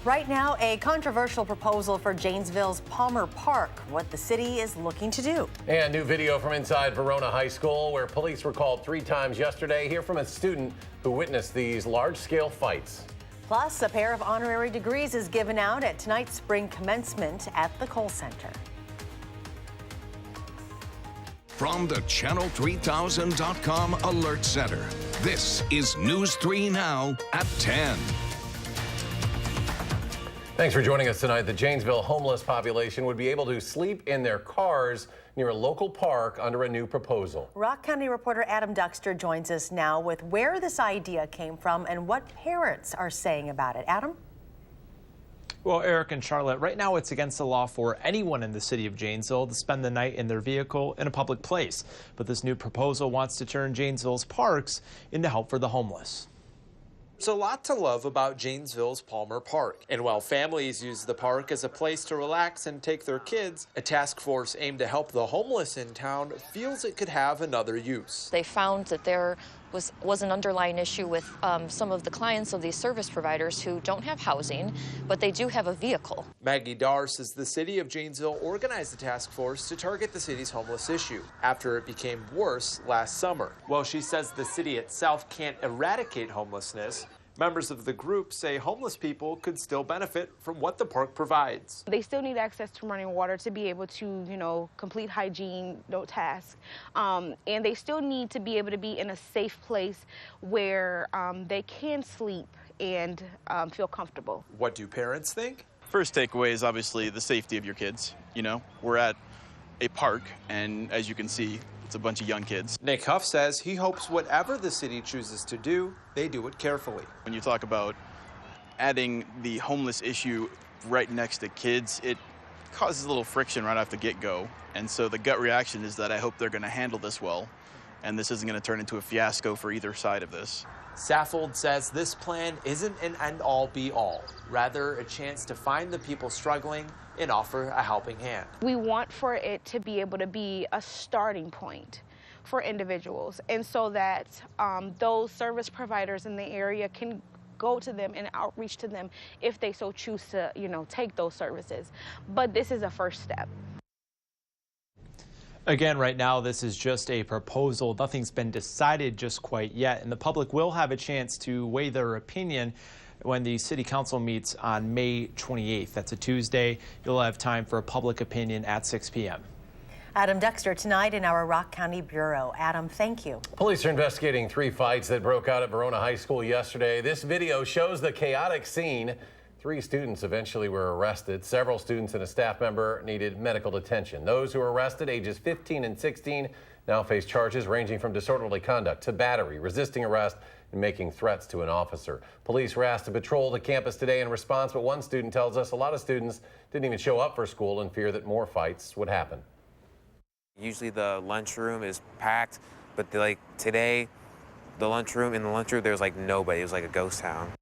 Right now, a controversial proposal for Janesville's Palmer Park, what the city is looking to do. And new video from inside Verona High School, where police were called 3 times yesterday. Hear from a student who witnessed these large-scale fights. Plus, a pair of honorary degrees is given out at tonight's spring commencement at the Kohl Center. From the Channel3000.com Alert Center, this is News 3 Now at 10. Thanks for joining us tonight. The Janesville homeless population would be able to sleep in their cars near a local park under a new proposal. Rock County reporter Adam Duxter joins us now with where this idea came from and what parents are saying about it. Adam? Well, Eric and Charlotte, right now it's against the law for anyone in the city of Janesville to spend the night in their vehicle in a public place. But this new proposal wants to turn Janesville's parks into help for the homeless. There's a lot to love about Janesville's Palmer Park. And while families use the park as a place to relax and take their kids, a task force aimed to help the homeless in town feels it could have another use. They found that there was an underlying issue with some of the clients of these service providers who don't have housing, but they do have a vehicle. Maggie Darr says the city of Janesville organized the task force to target the city's homeless issue after it became worse last summer. While she says the city itself can't eradicate homelessness, members of the group say homeless people could still benefit from what the park provides. They still need access to running water to be able to, complete hygiene tasks. And they still need to be able to be in a safe place where they can sleep and feel comfortable. What do parents think? First takeaway is obviously the safety of your kids. We're at a park, and as you can see, it's a bunch of young kids. Nick Huff says he hopes whatever the city chooses to do, they do it carefully. When you talk about adding the homeless issue right next to kids, it causes a little friction right off the get-go. And so the gut reaction is that I hope they're going to handle this well, and this isn't going to turn into a fiasco for either side of this. Saffold says this plan isn't an end-all be-all, rather a chance to find the people struggling and offer a helping hand. We want for it to be able to be a starting point for individuals, and so that those service providers in the area can go to them and outreach to them if they so choose to, take those services. But this is a first step. Again, right now, this is just a proposal. Nothing's been decided just quite yet, and the public will have a chance to weigh their opinion when the City Council meets on May 28th. That's a Tuesday. You'll have time for a public opinion at 6 p.m. Adam Duxter tonight in our Rock County Bureau. Adam, thank you. Police are investigating 3 fights that broke out at Verona High School yesterday. This video shows the chaotic scene. 3 students eventually were arrested. Several students and a staff member needed medical detention. Those who were arrested, ages 15 and 16, now face charges ranging from disorderly conduct to battery, resisting arrest, and making threats to an officer. Police were asked to patrol the campus today in response, but one student tells us a lot of students didn't even show up for school in fear that more fights would happen. Usually the lunchroom is packed, but today, in the lunchroom, there was nobody. It was like a ghost town.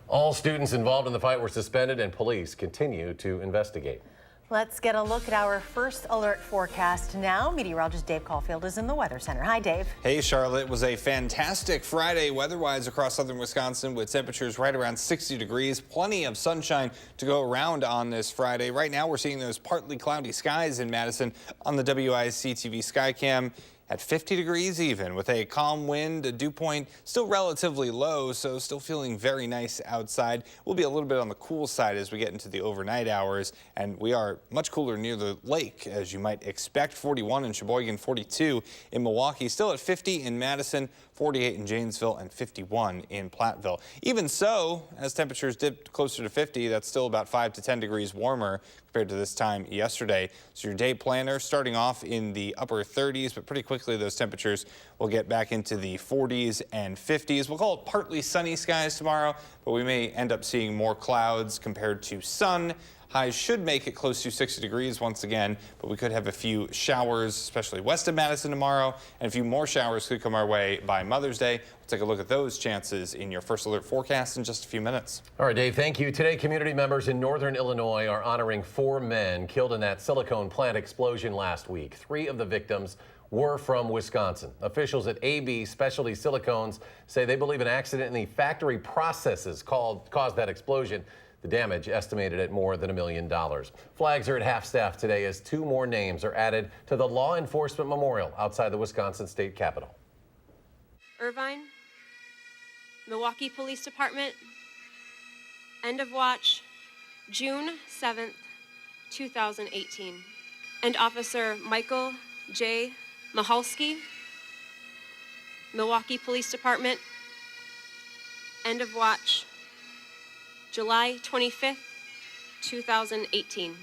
All students involved in the fight were suspended, and police continue to investigate. Let's get a look at our first alert forecast now. Meteorologist Dave Caulfield is in the Weather Center. Hi, Dave. Hey, Charlotte. It was a fantastic Friday weather-wise across southern Wisconsin with temperatures right around 60 degrees. Plenty of sunshine to go around on this Friday. Right now, we're seeing those partly cloudy skies in Madison on the WISC-TV Skycam at 50 degrees even, with a calm wind, a dew point still relatively low, so still feeling very nice outside. We'll be a little bit on the cool side as we get into the overnight hours, and we are much cooler near the lake, as you might expect. 41 in Sheboygan, 42 in Milwaukee, still at 50 in Madison, 48 in Janesville, and 51 in Platteville. Even so, as temperatures dipped closer to 50, that's still about 5 to 10 degrees warmer compared to this time yesterday. So your day planner starting off in the upper 30s, but pretty quickly those temperatures will get back into the 40s and 50s. We'll call it partly sunny skies tomorrow, but we may end up seeing more clouds compared to sun. Highs should make it close to 60 degrees once again, but we could have a few showers, especially west of Madison tomorrow, and a few more showers could come our way by Mother's Day. We'll take a look at those chances in your first alert forecast in just a few minutes. All right, Dave, thank you. Today, community members in northern Illinois are honoring 4 men killed in that silicone plant explosion last week. 3 of the victims were from Wisconsin. Officials at AB Specialty Silicones say they believe an accident in the factory processes caused that explosion. The damage estimated at more than $1 million. Flags are at half-staff today as 2 more names are added to the law enforcement memorial outside the Wisconsin State Capitol. Irvine, Milwaukee Police Department, end of watch, June 7th, 2018. And Officer Michael J. Mahalski, Milwaukee Police Department, end of watch, July 25th, 2018.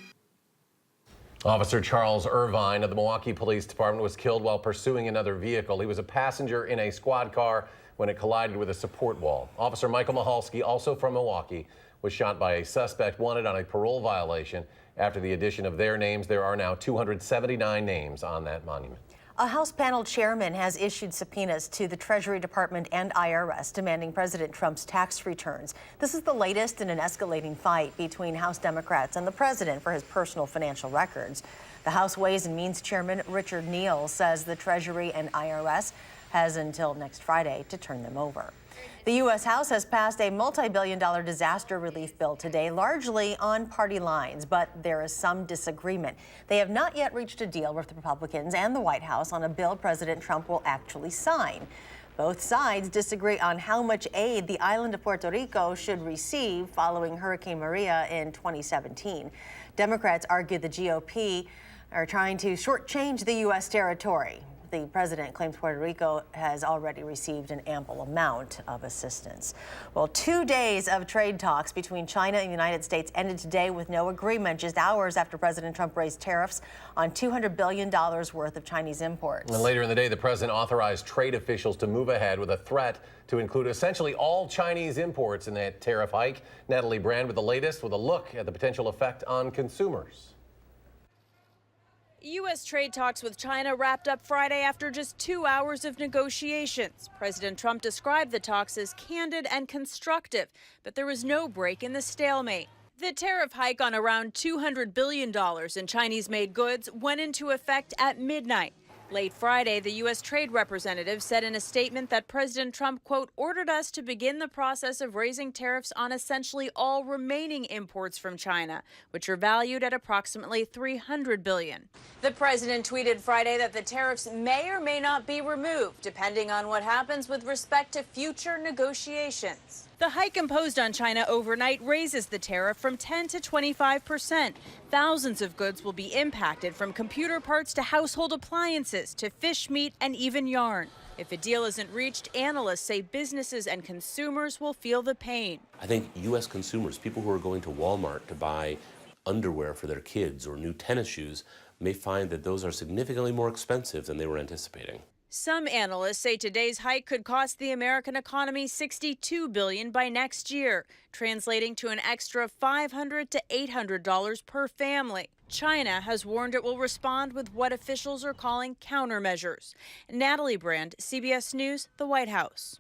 Officer Charles Irvine of the Milwaukee Police Department was killed while pursuing another vehicle. He was a passenger in a squad car when it collided with a support wall. Officer Michael Mahalski, also from Milwaukee, was shot by a suspect wanted on a parole violation. After the addition of their names, there are now 279 names on that monument. A House panel chairman has issued subpoenas to the Treasury Department and IRS demanding President Trump's tax returns. This is the latest in an escalating fight between House Democrats and the president for his personal financial records. The House Ways and Means Chairman Richard Neal says the Treasury and IRS has until next Friday to turn them over. The U.S. House has passed a multi-billion-dollar disaster relief bill today, largely on party lines, but there is some disagreement. They have not yet reached a deal with the Republicans and the White House on a bill President Trump will actually sign. Both sides disagree on how much aid the island of Puerto Rico should receive following Hurricane Maria in 2017. Democrats argue the GOP are trying to shortchange the U.S. territory. The president claims Puerto Rico has already received an ample amount of assistance. Well, 2 days of trade talks between China and the United States ended today with no agreement, just hours after President Trump raised tariffs on $200 billion worth of Chinese imports. And later in the day, the president authorized trade officials to move ahead with a threat to include essentially all Chinese imports in that tariff hike. Natalie Brand with the latest with a look at the potential effect on consumers. U.S. trade talks with China wrapped up Friday after just 2 hours of negotiations. President Trump described the talks as candid and constructive, but there was no break in the stalemate. The tariff hike on around $200 billion in Chinese-made goods went into effect at midnight. Late Friday, the U.S. trade representative said in a statement that President Trump, quote, ordered us to begin the process of raising tariffs on essentially all remaining imports from China, which are valued at approximately $300 billion. The president tweeted Friday that the tariffs may or may not be removed, depending on what happens with respect to future negotiations. The hike imposed on China overnight raises the tariff from 10 to 25%. Thousands of goods will be impacted, from computer parts to household appliances to fish, meat, and even yarn. If a deal isn't reached, analysts say businesses and consumers will feel the pain. I think U.S. consumers, people who are going to Walmart to buy underwear for their kids or new tennis shoes, may find that those are significantly more expensive than they were anticipating. Some analysts say today's hike could cost the American economy $62 billion by next year, translating to an extra $500 to $800 per family. China has warned it will respond with what officials are calling countermeasures. Natalie Brand, CBS News, the White House.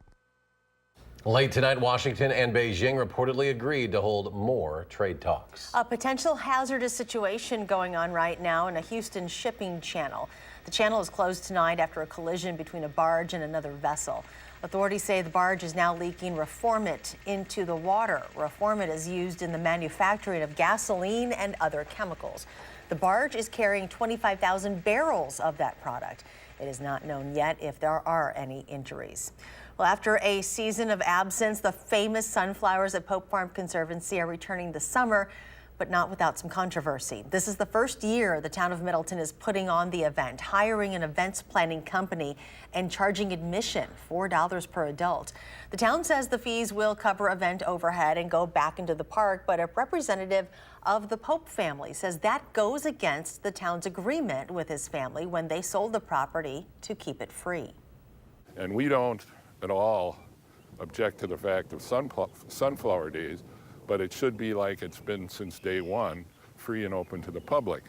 Late tonight, Washington and Beijing reportedly agreed to hold more trade talks. A potential hazardous situation going on right now in a Houston shipping channel. The channel is closed tonight after a collision between a barge and another vessel. Authorities say the barge is now leaking reformant into the water. Reformant is used in the manufacturing of gasoline and other chemicals. The barge is carrying 25,000 barrels of that product. It is not known yet if there are any injuries. Well, after a season of absence, the famous sunflowers at Pope Farm Conservancy are returning this summer, but not without some controversy. This is the first year the town of Middleton is putting on the event, hiring an events planning company and charging admission, $4 per adult. The town says the fees will cover event overhead and go back into the park, but a representative of the Pope family says that goes against the town's agreement with his family when they sold the property to keep it free. And we don't at all object to the fact of sunflower days, but it should be like it's been since day one, free and open to the public.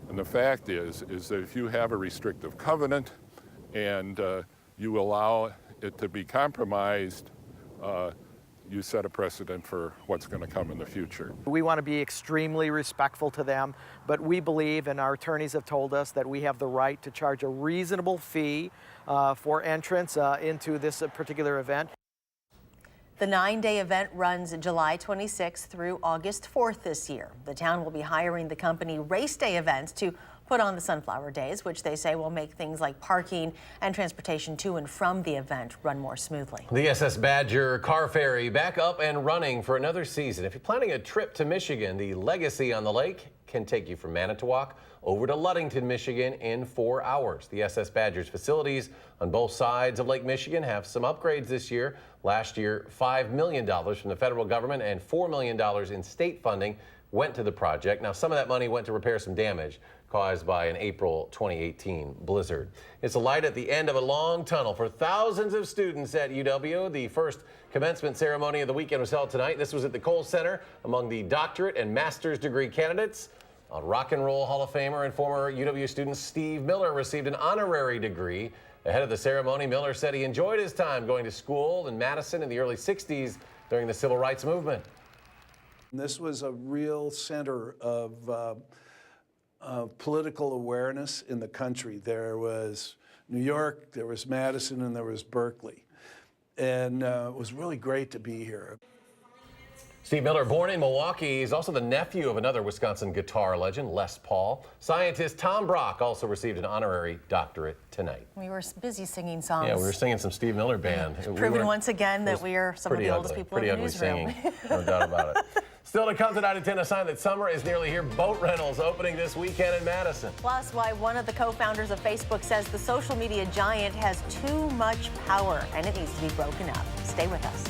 And the fact is that if you have a restrictive covenant and you allow it to be compromised you set a precedent for what's going to come in the future. We want to be extremely respectful to them, but we believe, and our attorneys have told us, that we have the right to charge a reasonable fee for entrance into this particular event. The 9-day event runs July 26th through August 4th this year. The town will be hiring the company Race Day Events to put on the Sunflower Days, which they say will make things like parking and transportation to and from the event run more smoothly. The SS Badger car ferry back up and running for another season. If you're planning a trip to Michigan, the Legacy on the Lake can take you from Manitowoc over to Ludington, Michigan in 4 hours. The SS Badger's facilities on both sides of Lake Michigan have some upgrades this year. Last year, $5 million from the federal government and $4 million in state funding went to the project. Now, some of that money went to repair some damage caused by an April 2018 blizzard. It's a light at the end of a long tunnel for thousands of students at UW. The first commencement ceremony of the weekend was held tonight. This was at the Cole Center among the doctorate and master's degree candidates. A Rock and Roll Hall of Famer and former UW student Steve Miller received an honorary degree. Ahead of the ceremony, Miller said he enjoyed his time going to school in Madison in the early 60s during the Civil Rights Movement. This was a real center of political awareness in the country. There was New York, there was Madison, and there was Berkeley. And it was really great to be here. Steve Miller, born in Milwaukee, is also the nephew of another Wisconsin guitar legend, Les Paul. Scientist Tom Brock also received an honorary doctorate tonight. We were busy singing songs. Yeah, we were singing some Steve Miller Band. Proving once again that we are some of the oldest people in the newsroom. Pretty ugly singing, no doubt about it. Still to come tonight at 10, a sign that summer is nearly here. Boat rentals opening this weekend in Madison. Plus, why one of the co-founders of Facebook says the social media giant has too much power and it needs to be broken up. Stay with us.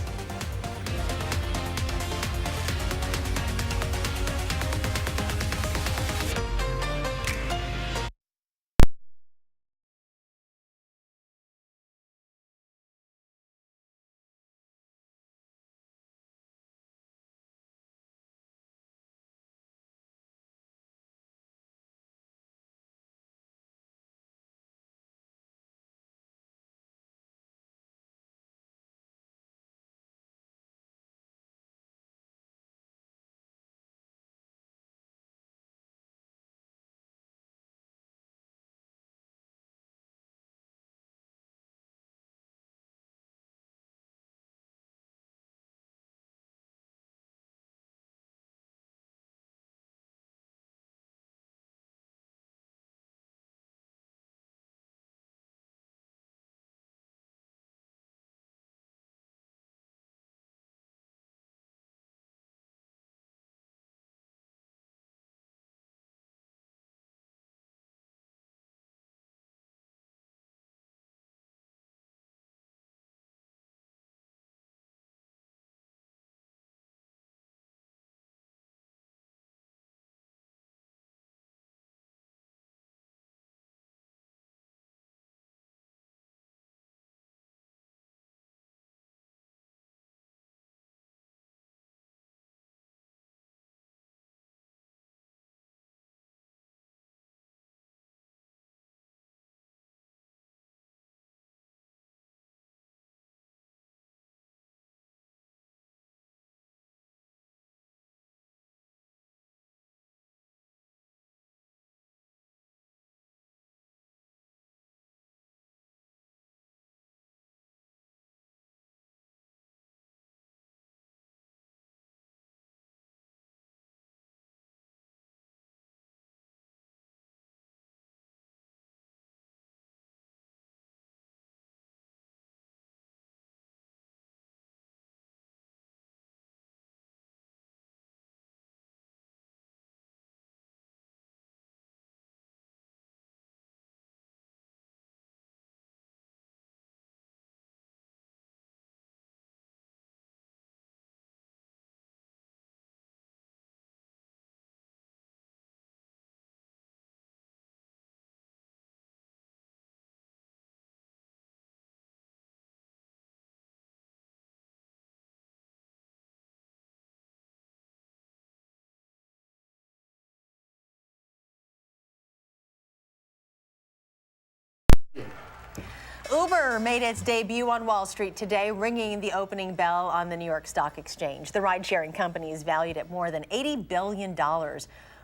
Uber made its debut on Wall Street today, ringing the opening bell on the New York Stock Exchange. The ride-sharing company is valued at more than $80 billion.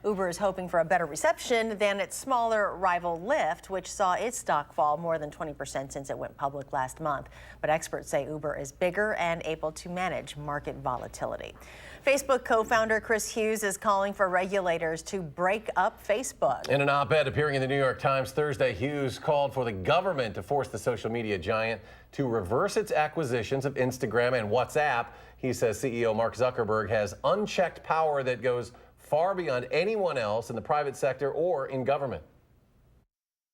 Uber is hoping for a better reception than its smaller rival Lyft, which saw its stock fall more than 20% since it went public last month. But experts say Uber is bigger and able to manage market volatility. Facebook co-founder Chris Hughes is calling for regulators to break up Facebook. In an op-ed appearing in the New York Times Thursday, Hughes called for the government to force the social media giant to reverse its acquisitions of Instagram and WhatsApp. He says CEO Mark Zuckerberg has unchecked power that goes far beyond anyone else in the private sector or in government.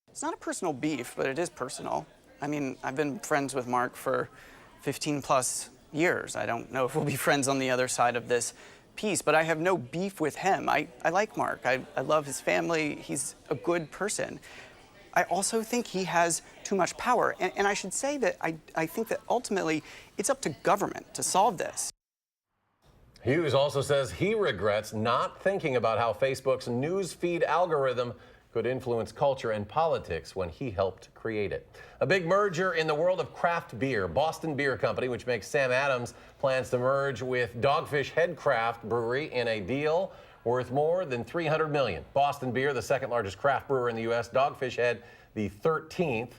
It's not a personal beef, but it is personal. I mean, I've been friends with Mark for 15 plus years. I don't know if we'll be friends on the other side of this piece, but I have no beef with him. I like Mark. I love his family. He's a good person. I also think he has too much power. And I should say that I think that ultimately it's up to government to solve this. Hughes also says he regrets not thinking about how Facebook's news feed algorithm could influence culture and politics when he helped create it. A big merger in the world of craft beer. Boston Beer Company, which makes Sam Adams, plans to merge with Dogfish Head Craft Brewery in a deal worth more than $300 million. Boston Beer, the second largest craft brewer in the U.S., Dogfish Head, the 13th.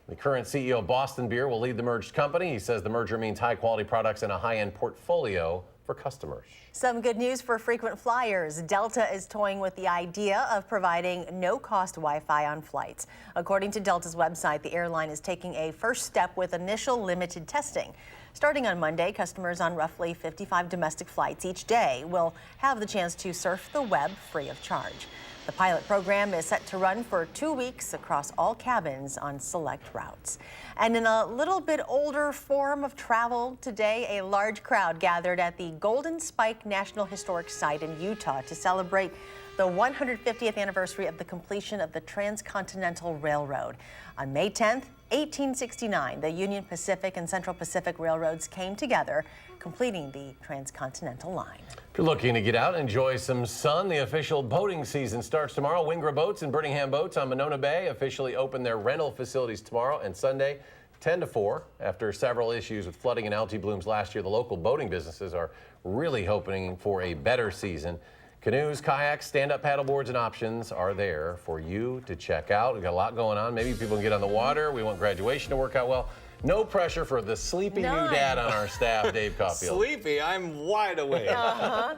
The current CEO of Boston Beer will lead the merged company. He says the merger means high-quality products and a high-end portfolio for customers. Some good news for frequent flyers. Delta is toying with the idea of providing no-cost Wi-Fi on flights. According to Delta's website, the airline is taking a first step with initial limited testing. Starting on Monday, customers on roughly 55 domestic flights each day will have the chance to surf the web free of charge. The pilot program is set to run for 2 weeks across all cabins on select routes. And in a little bit older form of travel today, a large crowd gathered at the Golden Spike National Historic Site in Utah to celebrate the 150th anniversary of the completion of the Transcontinental Railroad. On May 10th, 1869, the Union Pacific and Central Pacific Railroads came together, completing the Transcontinental Line. If you're looking to get out and enjoy some sun, the official boating season starts tomorrow. Wingra Boats and Birmingham Boats on Monona Bay officially open their rental facilities tomorrow and Sunday, 10 to 4. After several issues with flooding and algae blooms last year, the local boating businesses are really hoping for a better season. Canoes, kayaks, stand-up paddleboards, and options are there for you to check out. We've got a lot going on. Maybe people can get on the water. We want graduation to work out well. No pressure for the sleepy new dad on our staff, Dave Caulfield. Sleepy? I'm wide awake.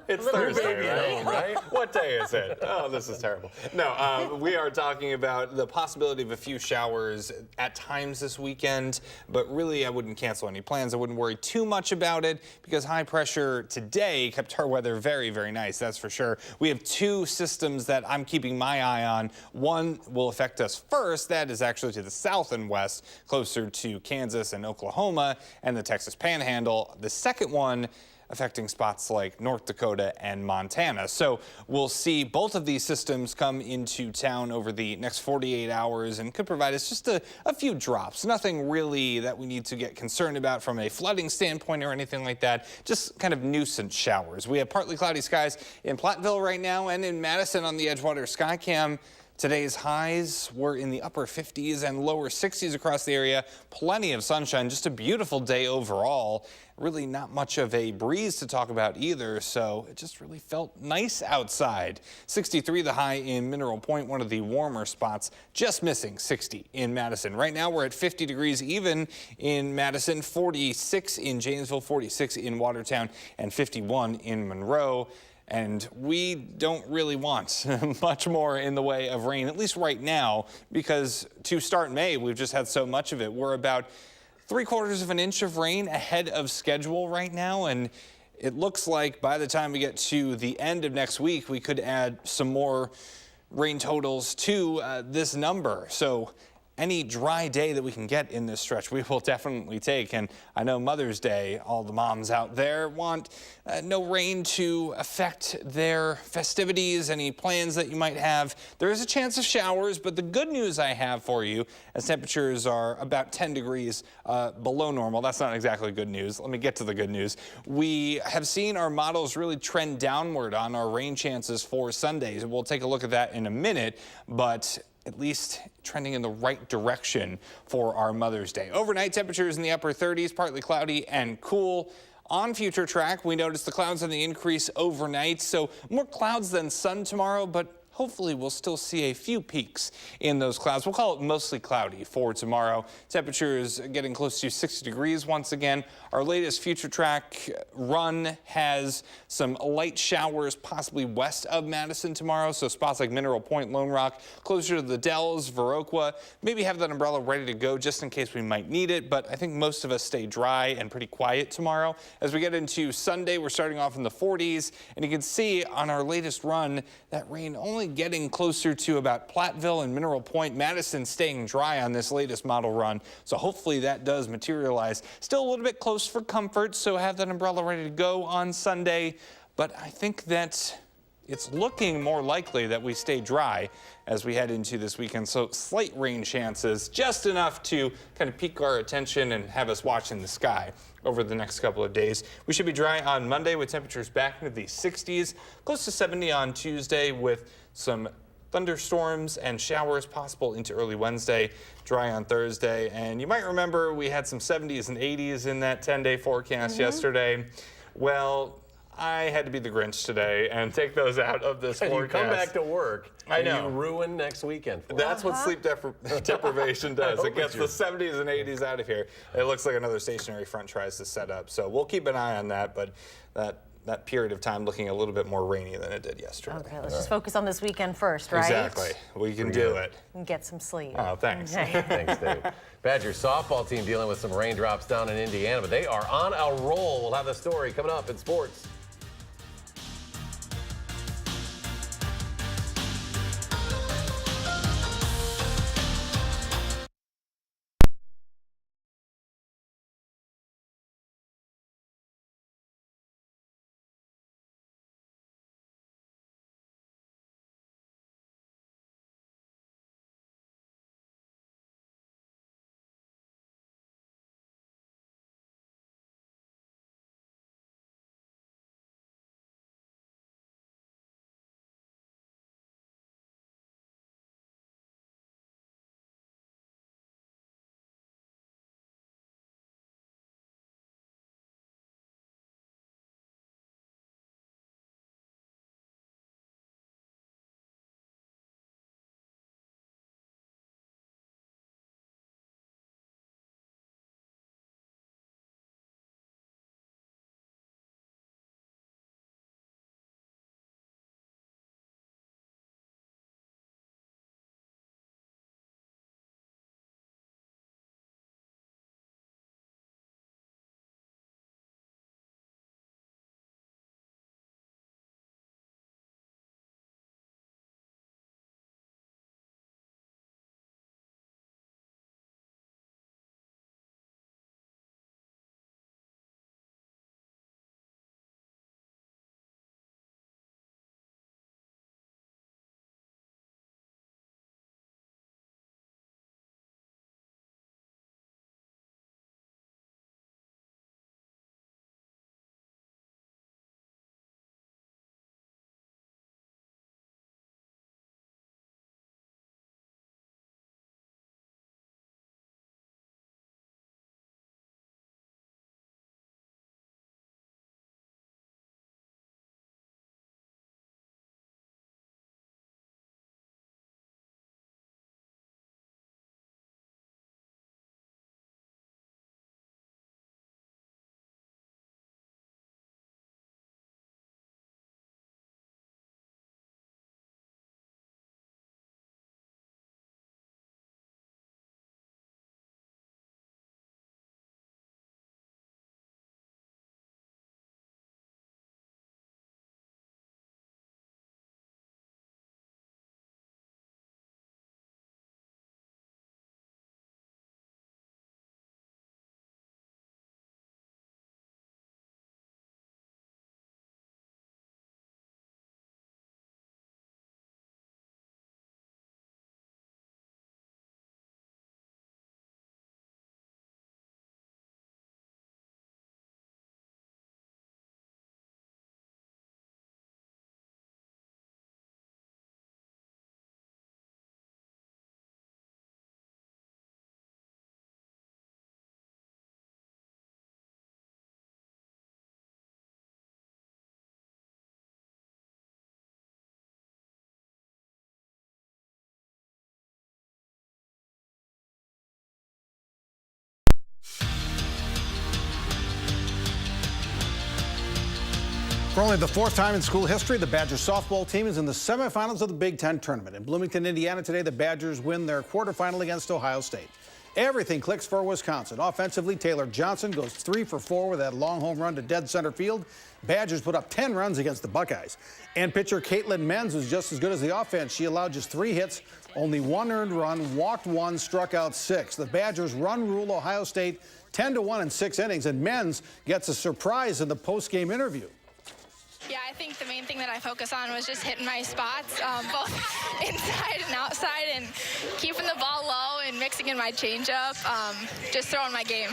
It's Thursday, right? What day is it? Oh, this is terrible. No, we are talking about the possibility of a few showers at times this weekend, but really I wouldn't cancel any plans. I wouldn't worry too much about it because high pressure today kept our weather very, very nice, that's for sure. We have two systems that I'm keeping my eye on. One will affect us first. That is actually to the south and west, closer to Kansas and Oklahoma and the Texas Panhandle. The second one affecting spots like North Dakota and Montana. So we'll see both of these systems come into town over the next 48 hours and could provide us just a few drops. Nothing really that we need to get concerned about from a flooding standpoint or anything like that. Just kind of nuisance showers. We have partly cloudy skies in Platteville right now and in Madison on the Edgewater Skycam. Today's highs were in the upper 50s and lower 60s across the area. Plenty of sunshine, just a beautiful day overall. Really not much of a breeze to talk about either, so it just really felt nice outside. 63 the high in Mineral Point, one of the warmer spots, just missing 60 in Madison. Right now we're at 50 degrees even in Madison, 46 in Janesville, 46 in Watertown, and 51 in Monroe. And we don't really want much more in the way of rain, at least right now, because to start May, we've just had so much of it. We're about 3/4 of an inch of rain ahead of schedule right now, and it looks like by the time we get to the end of next week, we could add some more rain totals to this number. So any dry day that we can get in this stretch, we will definitely take. And I know Mother's Day, all the moms out there want no rain to affect their festivities, any plans that you might have. There is a chance of showers, but the good news I have for you, as temperatures are about 10 degrees below normal, that's not exactly good news. Let me get to the good news. We have seen our models really trend downward on our rain chances for Sundays. We'll take a look at that in a minute, but at least trending in the right direction for our Mother's Day. Overnight temperatures in the upper 30s, partly cloudy and cool. On future track, we notice the clouds on the increase overnight, so more clouds than sun tomorrow, but hopefully we'll still see a few peaks in those clouds. We'll call it mostly cloudy for tomorrow. Temperatures getting close to 60 degrees once again. Our latest future track run has some light showers possibly west of Madison tomorrow, so spots like Mineral Point, Lone Rock, closer to the Dells, Viroqua. Maybe have that umbrella ready to go just in case we might need it, but I think most of us stay dry and pretty quiet tomorrow. As we get into Sunday, we're starting off in the 40s, and you can see on our latest run that rain only getting closer to about Platteville and Mineral Point. Madison staying dry on this latest model run, so hopefully that does materialize. Still a little bit close for comfort, so have that umbrella ready to go on Sunday, but I think that it's looking more likely that we stay dry as we head into this weekend, so slight rain chances, just enough to kind of pique our attention and have us watching the sky over the next couple of days. We should be dry on Monday with temperatures back into the 60s, close to 70 on Tuesday with some thunderstorms and showers possible into early Wednesday, dry on Thursday. And you might remember we had some 70s and 80s in that 10-day forecast yesterday. Well, I had to be the Grinch today and take those out of this forecast. You come back to work, I know. and you ruin next weekend for That's what sleep deprivation does. It gets the it's 70s and 80s out of here. It looks like another stationary front tries to set up. So we'll keep an eye on that, but that period of time looking a little bit more rainy than it did yesterday. Okay, let's just focus on this weekend first, right? Exactly. We can do it. And get some sleep. Oh, thanks. Okay. Thanks, Dave. Badger softball team dealing with some raindrops down in Indiana, but they are on a roll. We'll have the story coming up in sports. For only the fourth time in school history, the Badgers softball team is in the semifinals of the Big Ten tournament. In Bloomington, Indiana today, the Badgers win their quarterfinal against Ohio State. Everything clicks for Wisconsin. Offensively, Taylor Johnson goes 3 for 4 with that long home run to dead center field. Badgers put up 10 runs against the Buckeyes. And pitcher Caitlin Menz was just as good as the offense. She allowed just 3 hits, only 1 earned run, walked 1, struck out 6. The Badgers run rule Ohio State 10-1 in 6 innings, and Menz gets a surprise in the post-game interview. Yeah, I think the main thing that I focus on was just hitting my spots, both inside and outside, and keeping the ball low and mixing in my changeup, just throwing my game.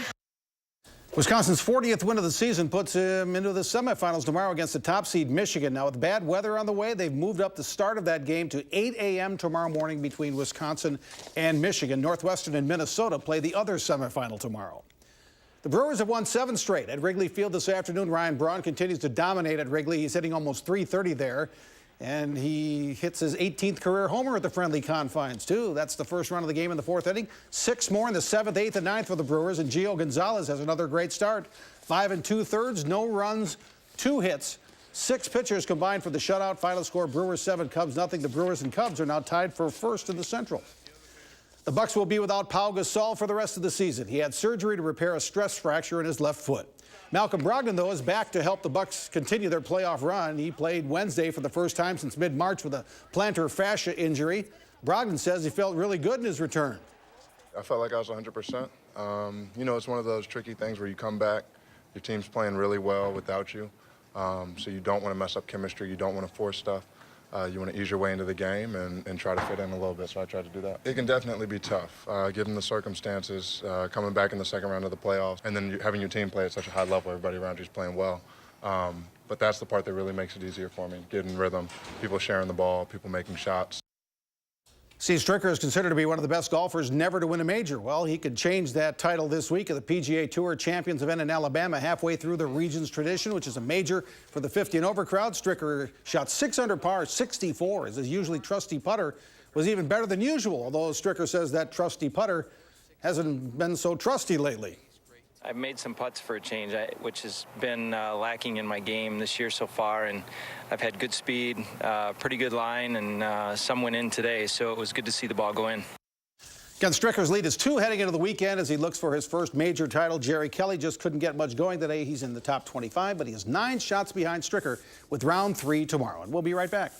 Wisconsin's 40th win of the season puts him into the semifinals tomorrow against the top seed Michigan. Now, with bad weather on the way, they've moved up the start of that game to 8 a.m. tomorrow morning between Wisconsin and Michigan. Northwestern and Minnesota play the other semifinal tomorrow. The Brewers have won 7 straight at Wrigley Field this afternoon. Ryan Braun continues to dominate at Wrigley. He's hitting almost .330 there, and he hits his 18th career homer at the friendly confines, too. That's the first run of the game in the 4th inning. 6 more in the 7th, 8th, and 9th for the Brewers, and Gio Gonzalez has another great start. 5 2/3, no runs, 2 hits. 6 pitchers combined for the shutout. Final score, Brewers 7, Cubs nothing. The Brewers and Cubs are now tied for first in the Central. The Bucs will be without Pau Gasol for the rest of the season. He had surgery to repair a stress fracture in his left foot. Malcolm Brogdon, though, is back to help the Bucs continue their playoff run. He played Wednesday for the first time since mid-March with a plantar fascia injury. Brogdon says he felt really good in his return. I felt like I was 100%. You know, it's one of those tricky things where you come back, your team's playing really well without you, so you don't want to mess up chemistry, you don't want to force stuff. You want to ease your way into the game and try to fit in a little bit, so I tried to do that. It can definitely be tough, given the circumstances, coming back in the second round of the playoffs, and then having your team play at such a high level, everybody around you is playing well. But that's the part that really makes it easier for me, getting rhythm, people sharing the ball, people making shots. Steve Stricker is considered to be one of the best golfers never to win a major. Well, he could change that title this week at the PGA Tour Champions event in Alabama, halfway through the region's tradition, which is a major for the 50 and over crowd. Stricker shot 6 under par, 64, as his usually trusty putter was even better than usual, although Stricker says that trusty putter hasn't been so trusty lately. I've made some putts for a change, which has been lacking in my game this year so far, and I've had good speed, pretty good line, and some went in today, so it was good to see the ball go in. Again, Stricker's lead is 2 heading into the weekend as he looks for his first major title. Jerry Kelly just couldn't get much going today. He's in the top 25, but he is 9 shots behind Stricker with round 3 tomorrow. And we'll be right back.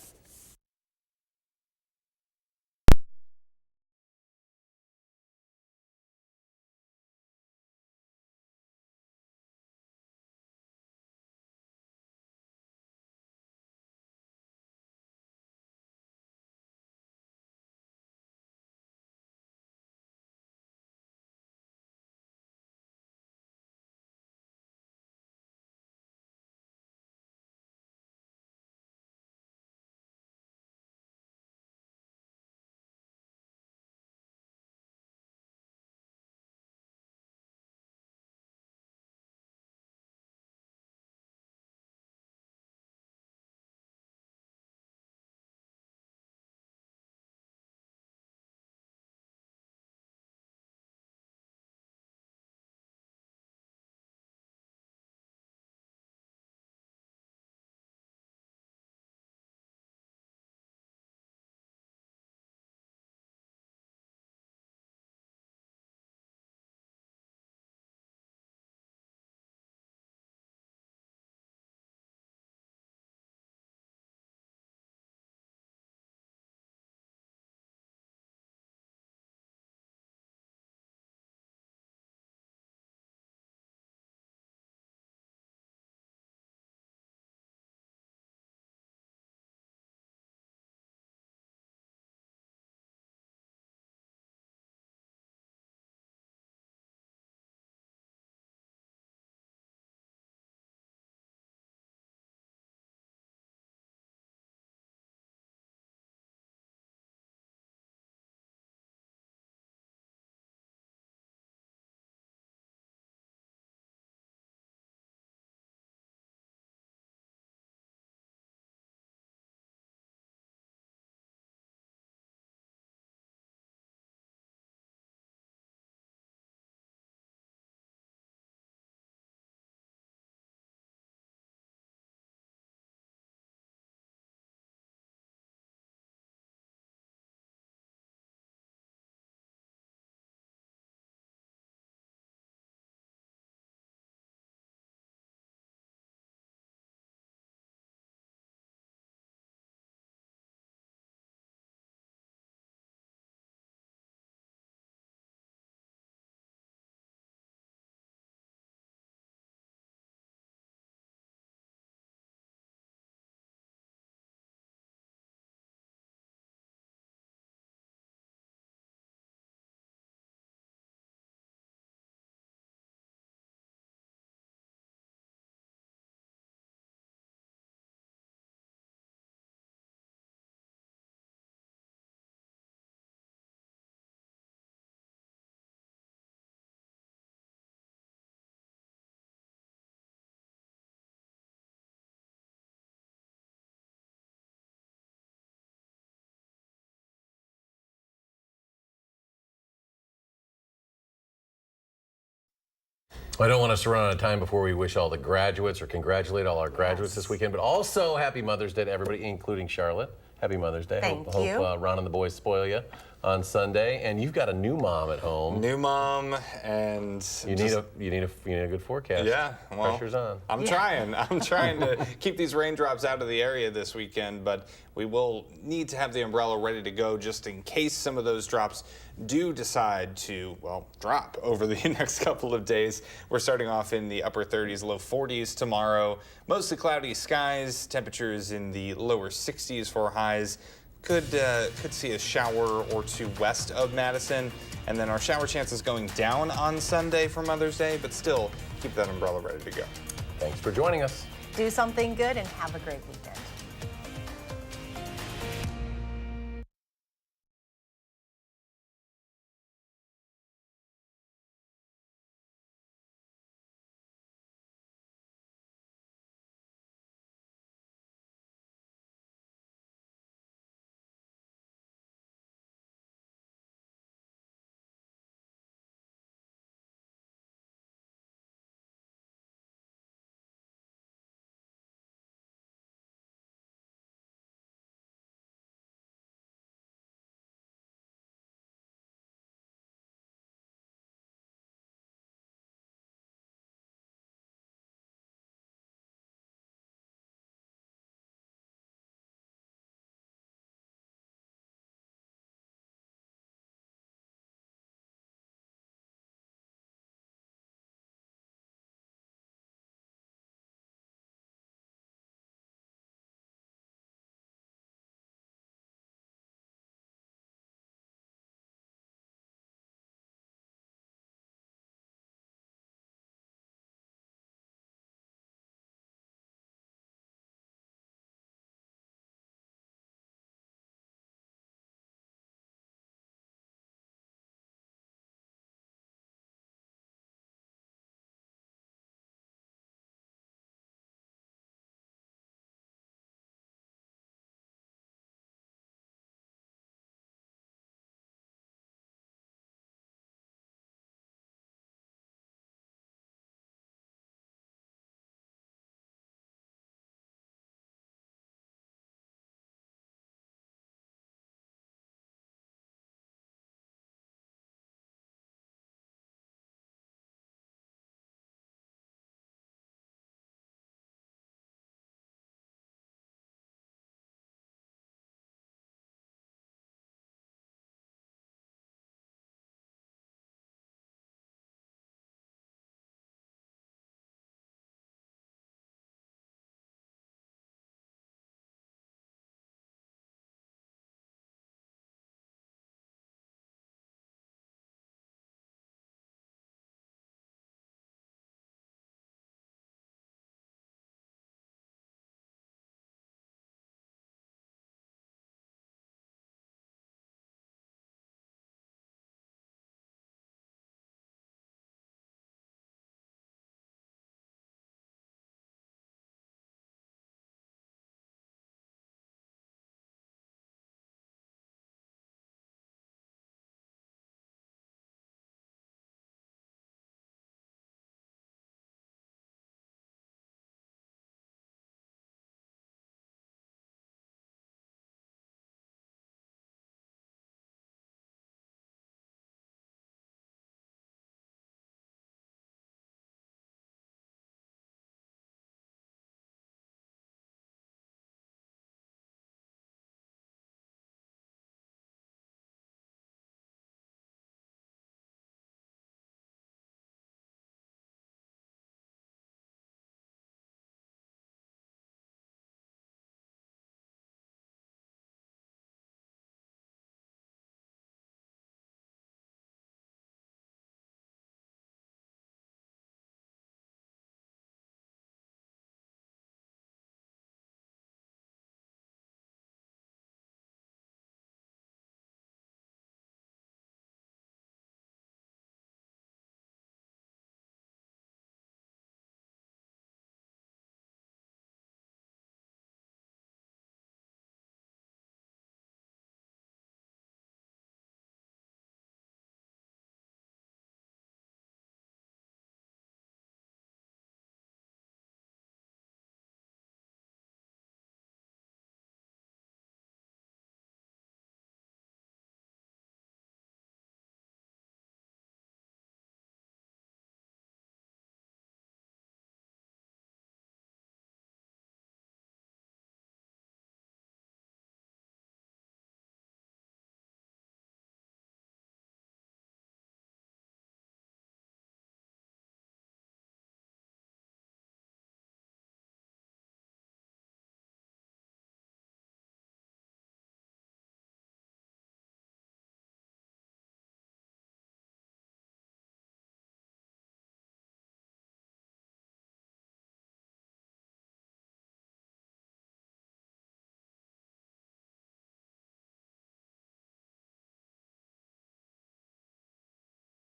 I don't want us to run out of time before we wish all the graduates or congratulate all our graduates this weekend, but also happy Mother's Day to everybody, including Charlotte. Happy Mother's Day. Thank hope, you. Hope Ron and the boys spoil you on Sunday. And you've got a new mom at home. New mom, and you need a good forecast. Yeah, well, pressure's on. I'm trying to keep these raindrops out of the area this weekend, but we will need to have the umbrella ready to go just in case some of those drops do decide to, well, drop over the next couple of days. We're starting off in the upper 30s, low 40s tomorrow. Mostly cloudy skies, temperatures in the lower 60s for highs. Could see a shower or two west of Madison, and then our shower chances going down on Sunday for Mother's Day, but still keep that umbrella ready to go. Thanks for joining us. Do something good and have a great weekend.